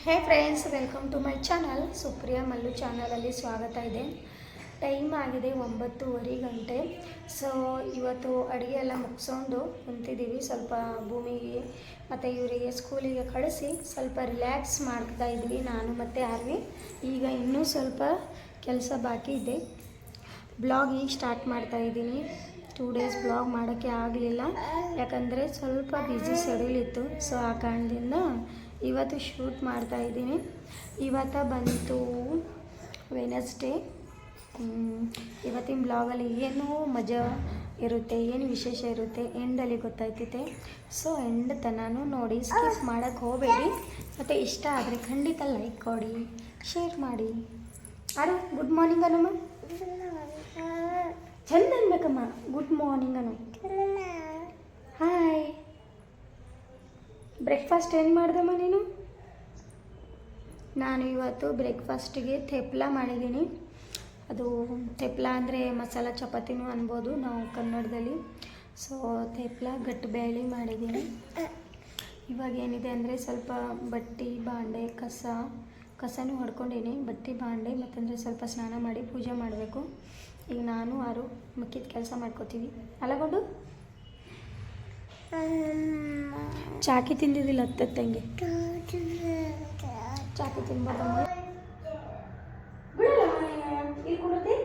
Hey friends, welcome to my channel. Supriya Mallu ಚಾನಲಲ್ಲಿ ಸ್ವಾಗತ ಇದೆ. ಟೈಮ್ ಆಗಿದೆ 9:30 ಸೊ ಇವತ್ತು ಅಡುಗೆ ಎಲ್ಲ ಮುಗಿಸ್ಕೊಂಡು ಕುಂತಿದ್ದೀವಿ. ಸ್ವಲ್ಪ ಭೂಮಿಗೆ ಮತ್ತು ಇವರಿಗೆ ಸ್ಕೂಲಿಗೆ ಕಳಿಸಿ ಸ್ವಲ್ಪ ರಿಲ್ಯಾಕ್ಸ್ ಮಾಡ್ತಾ ಇದ್ವಿ ನಾನು ಮತ್ತು ಆರ್ವಿ. ಈಗ ಇನ್ನೂ ಸ್ವಲ್ಪ ಕೆಲಸ ಬಾಕಿ ಇದೆ. ಬ್ಲಾಗ್ ಈಗ ಸ್ಟಾರ್ಟ್ ಮಾಡ್ತಾ ಇದ್ದೀನಿ. 2 ಡೇಸ್ ಬ್ಲಾಗ್ ಮಾಡೋಕ್ಕೆ ಆಗಲಿಲ್ಲ, ಯಾಕಂದರೆ ಸ್ವಲ್ಪ ಬ್ಯುಸಿ ಶೆಡ್ಯೂಲ್ ಇತ್ತು. ಸೊ ಆ ಕಾರಣದಿಂದ ಇವತ್ತು ಶೂಟ್ ಮಾಡ್ತಾ ಇದ್ದೀನಿ. ಇವತ್ತು ಬಂತು ವೆನಸ್ಡೇ. ಇವತ್ತಿನ ಬ್ಲಾಗಲ್ಲಿ ಏನು ಮಜಾ ಇರುತ್ತೆ, ಏನು ವಿಶೇಷ ಇರುತ್ತೆ ಎಂಡಲ್ಲಿ ಗೊತ್ತಾಯ್ತೈತೆ. ಸೊ ಎಂಡ್ ತನೂ ನೋಡಿ, ಸ್ಕಿಪ್ ಮಾಡೋಕ್ಕೆ ಹೋಗಬೇಡಿ. ಮತ್ತು ಇಷ್ಟ ಆದರೆ ಖಂಡಿತ ಲೈಕ್ ಕೊಡಿ, ಶೇರ್ ಮಾಡಿ. ಆರು ಗುಡ್ ಮಾರ್ನಿಂಗ್ ಅನ್ನಮ್ಮ, ಚಂದ ಅನ್ಬೇಕಮ್ಮ. ಗುಡ್ ಮಾರ್ನಿಂಗ್ ಅನ್ನು. ಹಾಯ್. ಬ್ರೇಕ್ಫಾಸ್ಟ್ ಏನು ಮಾಡ್ದಮ್ಮ ನೀನು? ನಾನು ಇವತ್ತು ಬ್ರೇಕ್ಫಾಸ್ಟಿಗೆ ಥೆಪ್ಲ ಮಾಡಿದ್ದೀನಿ. ಅದು ಥೆಪ್ಲ ಅಂದರೆ ಮಸಾಲ ಚಪಾತಿನೂ ಅನ್ಬೋದು ನಾವು ಕನ್ನಡದಲ್ಲಿ. ಸೊ ಥೆಪ್ಲ ಗಟ್ಟಿ ಬೇಳೆ ಮಾಡಿದ್ದೀನಿ. ಇವಾಗ ಏನಿದೆ ಅಂದರೆ ಸ್ವಲ್ಪ ಬಟ್ಟೆ ಬಾಂಡೆ ಕಸನೂ ಹೊಡ್ಕೊಂಡೀನಿ. ಬಟ್ಟೆ ಬಾಂಡೆ ಮತ್ತಂದರೆ ಸ್ವಲ್ಪ ಸ್ನಾನ ಮಾಡಿ ಪೂಜೆ ಮಾಡಬೇಕು. ಈಗ ನಾನು ಆರು ಮಿಕ್ಕಿದ ಕೆಲಸ ಮಾಡ್ಕೋತೀವಿ. ಅಲ್ಲಗೊಂಡು ಚಾಕಿ ತಿಂದಿದ್ದಿಲ್ಲ ಹತ್ತಂಗೆ. ಚಾಕಿ ತಿನ್ಬಾರ್ದಮ್ಮ. ಇಲ್ಲಿ ಕೊಡುತ್ತೆ.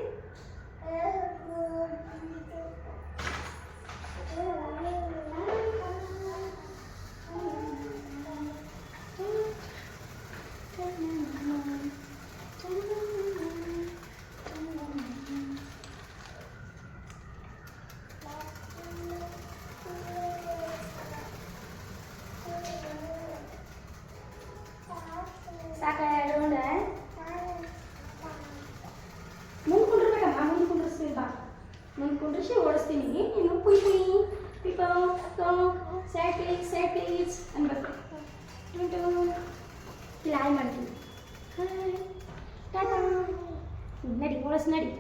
ಮುಂದ್ಕೊಂಡ್ರೆ ಓಡಿಸ್ತೀನಿ. ನೀನು ಪುಯ್ ಪುಯ್ ಪಿಪೋ ಸೈಡ್ ಪ್ಲೀಸ್ ಅನ್ಬೇಕು. ಲಾಯ್ ಮಾಡ್ತೀನಿ. ಟಾಟಾ ನಡಿ, ಓಡಿಸ್ ನಡಿ.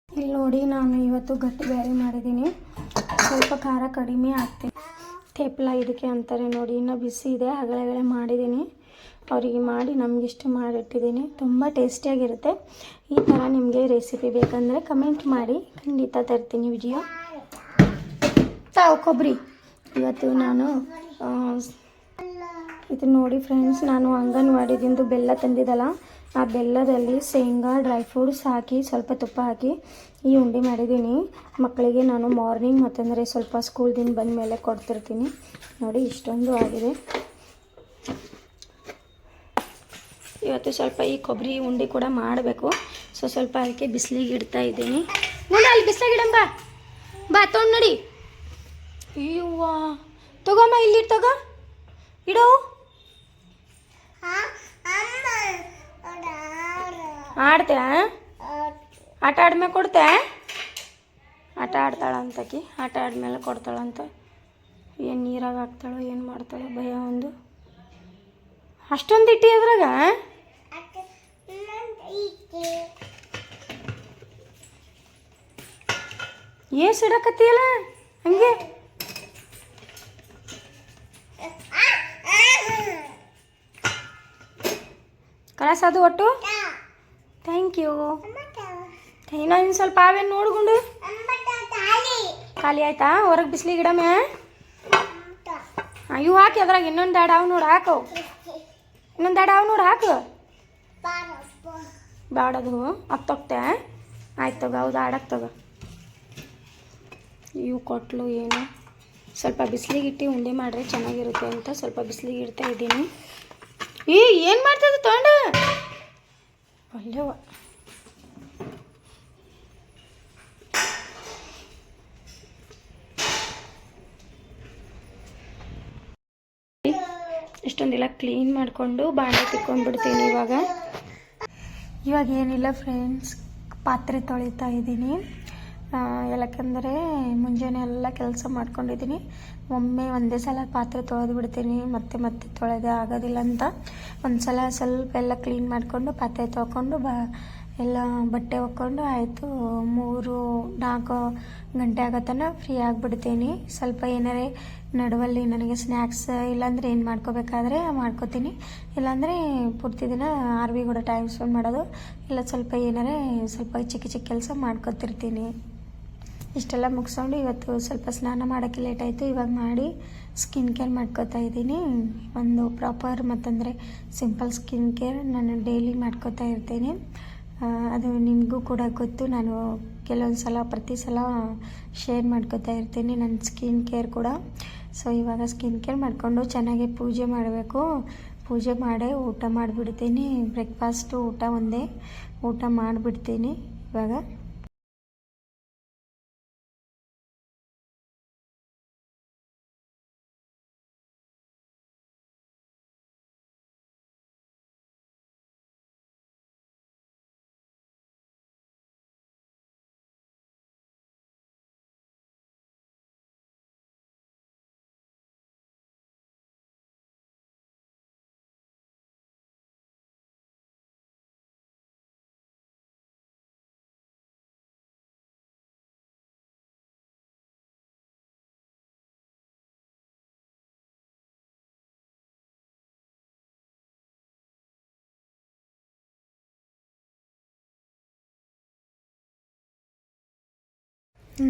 ಇಲ್ಲಿ ನೋಡಿ, ನಾನು ಇವತ್ತು ಗಟ್ಟಿ ಬೇಳೆ ಮಾಡಿದ್ದೀನಿ. ಸ್ವಲ್ಪ ಖಾರ ಕಡಿಮೆ ಆಗ್ತೀನಿ. ಥೇಪ್ಲ ಇದಕ್ಕೆ ಅಂತಾರೆ ನೋಡಿ. ಇನ್ನೂ ಬಿಸಿ ಇದೆ, ಹಗಲೇ ಮಾಡಿದ್ದೀನಿ. ಅವರಿಗೆ ಮಾಡಿ ನಮಗಿಷ್ಟು ಮಾಡಿಟ್ಟಿದ್ದೀನಿ. ತುಂಬ ಟೇಸ್ಟಿಯಾಗಿರುತ್ತೆ. ಈ ಥರ ನಿಮಗೆ ರೆಸಿಪಿ ಬೇಕಂದರೆ ಕಮೆಂಟ್ ಮಾಡಿ, ಖಂಡಿತ ತರ್ತೀನಿ ವಿಡಿಯೋ. ಕೊಬ್ಬರಿ ಇವತ್ತು ನಾನು ಇದು ನೋಡಿ ಫ್ರೆಂಡ್ಸ್, ನಾನು ಅಂಗನವಾಡಿದಿಂದ ಬೆಲ್ಲ ತಂದಿದ್ದಲ್ಲ, ಆ ಬೆಲ್ಲದಲ್ಲಿ ಶೇಂಗಾ ಡ್ರೈ ಫ್ರೂಟ್ಸ್ ಹಾಕಿ ಸ್ವಲ್ಪ ತುಪ್ಪ ಹಾಕಿ ಈ ಉಂಡೆ ಮಾಡಿದ್ದೀನಿ. ಮಕ್ಕಳಿಗೆ ನಾನು ಮಾರ್ನಿಂಗ್ ಮತ್ತಂದರೆ ಸ್ವಲ್ಪ ಸ್ಕೂಲ್ದಿಂದ ಬಂದ ಮೇಲೆ ಕೊಡ್ತಿರ್ತೀನಿ. ನೋಡಿ ಇಷ್ಟೊಂದು ಆಗಿದೆ. ಇವತ್ತು ಸ್ವಲ್ಪ ಈ ಕೊಬ್ಬರಿ ಉಂಡೆ ಕೂಡ ಮಾಡಬೇಕು. ಸೊ ಸ್ವಲ್ಪ ಅದಕ್ಕೆ ಬಿಸಿಲಿಗೆ ಇಡ್ತಾ ಇದ್ದೀನಿ. ನೋಡಿ ಅಲ್ಲಿ ಬಿಸಿಲಿಗೆ ಇಡಂಬ ಬಾ ತೊಗೊಂಡು ನೋಡಿ. ಅಯ್ಯವ್ವ ತಗೋಮ್ಮ, ಇಲ್ಲಿ ತಗೋ ಇಡೋ. ಆಡ್ತೆ ಆಟ ಆಡ್ಮೇಲೆ ಕೊಡ್ತೆ. ಆಟ ಆಡ್ತಾಳಂತಕಿ, ಆಟ ಆಡ್ಮೇಲೆ ಕೊಡ್ತಾಳಂತ. ಏನು ನೀರಾಗ ಹಾಕ್ತಾಳೋ ಏನು ಮಾಡ್ತಾಳೋ ಭಯ ಒಂದು. ಅಷ್ಟೊಂದು ಇಟ್ಟಿ ಅದ್ರಾಗ ಏನು ಸಿಡಕತ್ತೀಯಲ್ಲ ಹಂಗೆ. ಕಲಾಸ ಅದು ಒಟ್ಟು. Thank you. ಇನ್ನೊಂದು ಸ್ವಲ್ಪ ಆವೇನು ನೋಡ್ಕೊಂಡು. ಖಾಲಿ ಆಯ್ತಾ? ಹೊರಗೆ ಬಿಸಿಲಿಗೆ ಗಿಡಮೆ ಇವು ಹಾಕಿ ಅದ್ರಾಗ ಇನ್ನೊಂದು ದಾಡ ಅವು ನೋಡಿ ಹಾಕು. ಇನ್ನೊಂದು ದಾಡ ಅವು ನೋಡಿ ಹಾಕು. ಬ್ಯಾಡದು ಹತ್ತೋಗ್ತೆ. ಆಯ್ತು ತಗೋ. ಹೌದು ಆಡಕ್ಕೆ ತಗೋ. ಇವು ಕೊಟ್ಲು ಏನು ಸ್ವಲ್ಪ ಬಿಸಿಲಿಗೆ ಇಟ್ಟು ಉಂಡೆ ಮಾಡ್ರೆ ಚೆನ್ನಾಗಿರುತ್ತೆ ಅಂತ ಸ್ವಲ್ಪ ಬಿಸಿಲಿಗೆ ಇಡ್ತಾ ಇದ್ದೀನಿ. ಏನು ಮಾಡ್ತಿದ್ದೆ ತೊಗೊಂಡು? ಅಲ್ಲವ ಇಷ್ಟೊಂದೆಲ್ಲ ಕ್ಲೀನ್ ಮಾಡಿಕೊಂಡು ಬಾಂಡೆ ತಿಕ್ಕೊಂಡ್ಬಿಡ್ತೀನಿ. ಇವಾಗ ಏನಿಲ್ಲ ಫ್ರೆಂಡ್ಸ್, ಪಾತ್ರೆ ತೊಳಿತಾ ಇದ್ದೀನಿ. ಯಾಕಂದರೆ ಮುಂಜಾನೆ ಎಲ್ಲ ಕೆಲಸ ಮಾಡ್ಕೊಂಡಿದ್ದೀನಿ. ಒಂದೇ ಸಲ ಪಾತ್ರೆ ತೊಳೆದು ಬಿಡ್ತೀನಿ, ಮತ್ತೆ ತೊಳೆದೇ ಆಗೋದಿಲ್ಲ ಅಂತ ಒಂದು ಸಲ ಸ್ವಲ್ಪ ಎಲ್ಲ ಕ್ಲೀನ್ ಮಾಡಿಕೊಂಡು ಪಾತ್ರೆ ತೊಳ್ಕೊಂಡು ಎಲ್ಲ ಬಟ್ಟೆ ಒಕ್ಕೊಂಡು ಆಯಿತು 3-4 ಗಂಟೆ ಆಗತ್ತನ ಫ್ರೀ ಆಗಿಬಿಡ್ತೀನಿ. ಸ್ವಲ್ಪ ಏನಾರೇ ನಡುವಲ್ಲಿ ನನಗೆ ಸ್ನ್ಯಾಕ್ಸ್ ಇಲ್ಲಾಂದರೆ ಏನು ಮಾಡ್ಕೋಬೇಕಾದ್ರೆ ಮಾಡ್ಕೋತೀನಿ, ಇಲ್ಲಾಂದರೆ ಪೂರ್ತಿ ದಿನ ಆರ್ವಿ ಕೂಡ ಟೈಮ್ ಸ್ಪೆಂಡ್ ಮಾಡೋದು, ಇಲ್ಲ ಸ್ವಲ್ಪ ಚಿಕ್ಕ ಕೆಲಸ ಮಾಡ್ಕೊತಿರ್ತೀನಿ. ಇಷ್ಟೆಲ್ಲ ಮುಗಿಸ್ಕೊಂಡು ಇವತ್ತು ಸ್ವಲ್ಪ ಸ್ನಾನ ಮಾಡೋಕ್ಕೆ ಲೇಟ್ ಆಯಿತು. ಇವಾಗ ಮಾಡಿ ಸ್ಕಿನ್ ಕೇರ್ ಮಾಡ್ಕೋತಾ ಇದ್ದೀನಿ. ಒಂದು ಪ್ರಾಪರ್ ಮತ್ತಂದರೆ ಸಿಂಪಲ್ ಸ್ಕಿನ್ ಕೇರ್ ನಾನು ಡೈಲಿ ಮಾಡ್ಕೋತಾ ಇರ್ತೀನಿ. ಅದು ನಿಮಗೂ ಕೂಡ ಗೊತ್ತು, ನಾನು ಪ್ರತಿ ಸಲ ಶೇರ್ ಮಾಡ್ಕೋತಾ ಇರ್ತೀನಿ ನನ್ನ ಸ್ಕಿನ್ ಕೇರ್ ಕೂಡ. ಸೊ ಇವಾಗ ಸ್ಕಿನ್ ಕೇರ್ ಮಾಡಿಕೊಂಡು ಚೆನ್ನಾಗಿ ಪೂಜೆ ಮಾಡಬೇಕು. ಪೂಜೆ ಮಾಡಿ ಊಟ ಮಾಡಿಬಿಡ್ತೀನಿ. ಬ್ರೇಕ್ಫಾಸ್ಟು ಊಟ ಮಾಡಿಬಿಡ್ತೀನಿ ಇವಾಗ.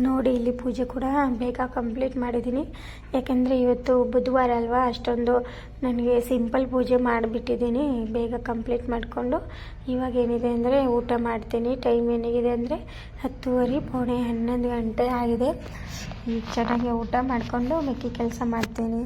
ನೋಡಿ ಇಲ್ಲಿ ಪೂಜೆ ಕೂಡ ಬೇಗ ಕಂಪ್ಲೀಟ್ ಮಾಡಿದ್ದೀನಿ. ಯಾಕೆಂದರೆ ಇವತ್ತು ಬುಧವಾರ ಅಲ್ವಾ, ಅಷ್ಟೊಂದು ನನಗೆ ಸಿಂಪಲ್ ಪೂಜೆ ಮಾಡಿಬಿಟ್ಟಿದ್ದೀನಿ. ಬೇಗ ಕಂಪ್ಲೀಟ್ ಮಾಡಿಕೊಂಡು ಇವಾಗ ಏನಿದೆ ಅಂದರೆ ಊಟ ಮಾಡ್ತೀನಿ. ಟೈಮ್ ಏನಿದೆ ಅಂದರೆ 10:30 ಪೌಣೆ 11 ಗಂಟೆ ಆಗಿದೆ. ಚೆನ್ನಾಗಿ ಊಟ ಮಾಡಿಕೊಂಡು ಮಿಕ್ಕಿ ಕೆಲಸ ಮಾಡ್ತೀನಿ.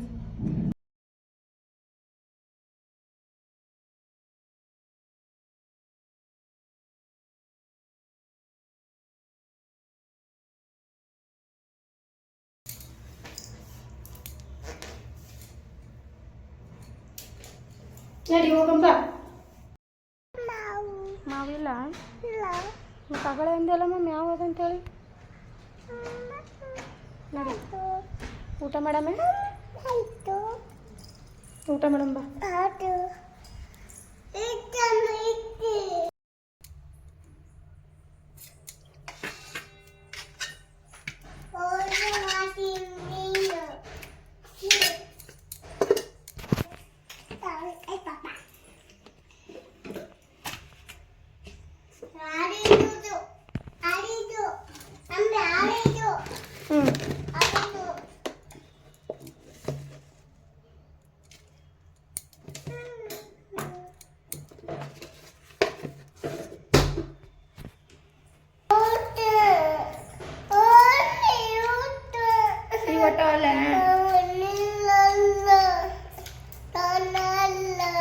ನಡಿ ಹೋಗಂಬ. ಮಾವಿಲ್ಲ ತಗೊಳ್ಳೆ ಅಂದೆಲ್ಲಮ್ಮ ಯಾವ್ದಂತೇಳಿ. ನಡಿ ಊಟ ಮಾಡಮ್ಮ. ಊಟ ಮಾಡಂಬ.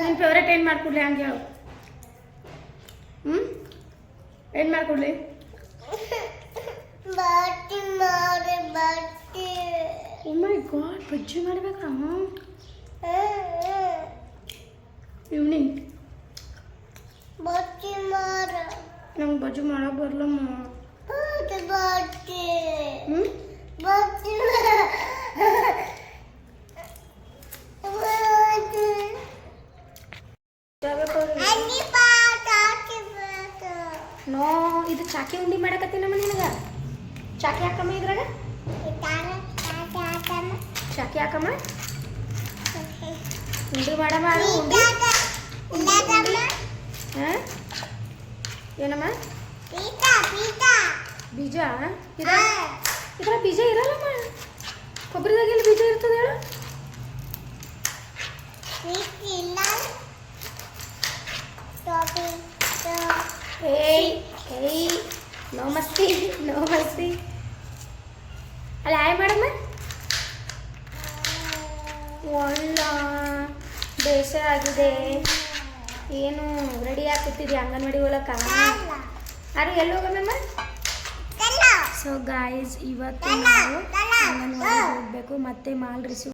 ನಿನ್ನ ಫೇವ್ರೇಟ್ ಏನು ಮಾಡ್ಕೊಡ್ಲಿ ಹಂಗೆ ಹೇಳು. ಏನು ಮಾಡ್ಕೊಡ್ಲಿ? ಓ ಮೈ ಗಾಡ್, ಬಜ್ಜಿ ಮಾಡ್ಬೇಕಾ ಈವ್ನಿಂಗ್? ನಂಗೆ ಬಜ್ಜಿ ಮಾಡೋಕೆ ಬರಲಮ್ಮ. ನೋ, ಇದು ಚಾಕಿ ಉಂಡಿ ಮಾಡಕತ್ತೀನಮ್ಮ. ನಿನಗೆ ಚಾಕಿ ಹಾಕಮ್ಮ, ಇದ್ರಾಗ ಚಾಕಿ ಹಾಕಮ್ಮ. ಉಂಡಿ ಮಾಡಮ್ಮ. ಉಂಡಿ ಏನಮ್ಮ? ಬೀಜ ಇದ್ರ ಬೀಜ ಇರಲ್ಲಮ್ಮ. ಕೊಬ್ಬರಿದಾಗ ಎಲ್ಲಿ ಬೀಜ ಇರ್ತದೆ ಹೇಳು? ಏಯ್ ಏಯ್, ನೋ ಮಸ್ತಿ ಅಲ್ಲ. ಹಾಯ್ ಮಾಡಮ್ಮ. ಒಳ್ಳ ಬೇಸರ ಆಗಿದೆ. ಏನು ರೆಡಿ ಆಗ್ತಿದ್ದೀವಿ ಅಂಗನವಾಡಿ ಹೋಲಕ್ಕ? ಅರೆ ಎಲ್ಲಿ ಹೋಗಮ್ಮ? ಸೊ ಗಾಯ್ಸ್, ಇವತ್ತು ನಾವು ಅಂಗನವಾಡಿ ಹೋಗಬೇಕು. ಮತ್ತೆ ಮಾಲ್ ರಿಸೀವ್